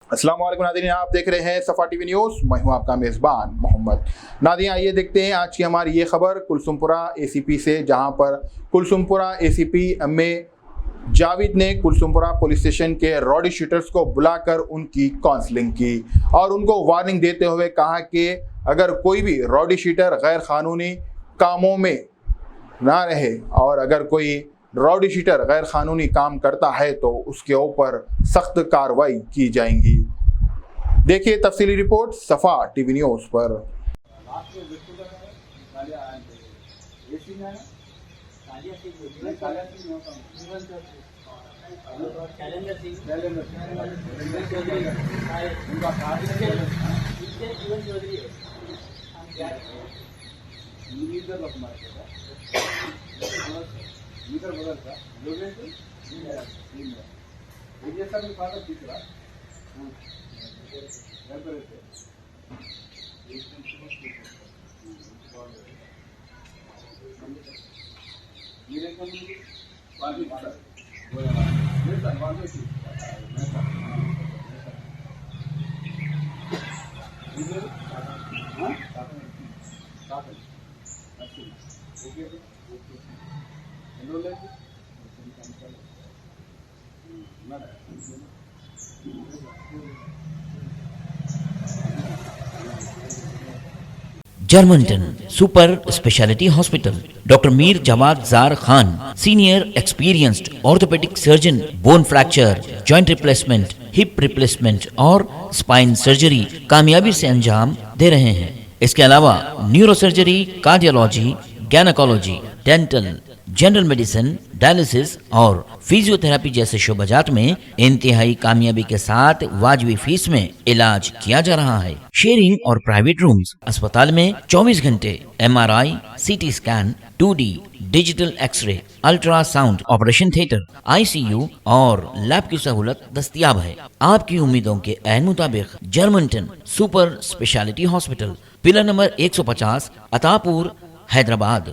अस्सलाम वालेकुम नाज़रीन, आप देख रहे हैं सफ़ा टीवी न्यूज़। मैं हूं आपका मेज़बान मोहम्मद। नाज़रीन, आइए देखते हैं आज की हमारी ये खबर कुलसुमपुरा एसीपी से, जहां पर कुलसुमपुरा एसीपी में जावेद ने कुलसुमपुरा पुलिस स्टेशन के रॉडी शूटर्स को बुलाकर उनकी काउंसलिंग की और उनको वार्निंग देते हुए कहा कि अगर कोई भी रॉडी शूटर गैर कानूनी कामों में ना रहे और अगर कोई रॉडी शीटर गैर कानूनी काम करता है तो उसके ऊपर सख्त कार्रवाई की जाएंगी। देखिए तफसीली रिपोर्ट सफ़ा टीवी न्यूज़ पर। मीटर बदलता ఏం చేస్తారు మీ ఫాదర్ తీసుకురా మీరెక్కడ వాళ్ళు ఫాదర్ వాళ్ళు ఓకే ఎన్ని రోజులు Germanten super speciality hospital, doctor Mir Jawad Zar Khan, senior experienced orthopaedic surgeon, bone fracture, joint replacement, hip replacement और स्पाइन सर्जरी कामयाबी से अंजाम दे रहे हैं। इसके अलावा neuro surgery, cardiology, gynaecology, dental, general medicine, dialysis और फिजियोथेरेपी जैसे शोबाजात में इंतहाई कामयाबी के साथ वाजबी फीस में इलाज किया जा रहा है। शेयरिंग और प्राइवेट रूम्स, अस्पताल में 24 घंटे MRI, CT scan, 2D digital X-ray, ultrasound, operation theatre, ICU और लैब की सहूलत दस्तयाब है। आपकी उम्मीदों के ऐन मुताबिक Germanten super speciality hospital, pillar number 150, Attapur, Hyderabad.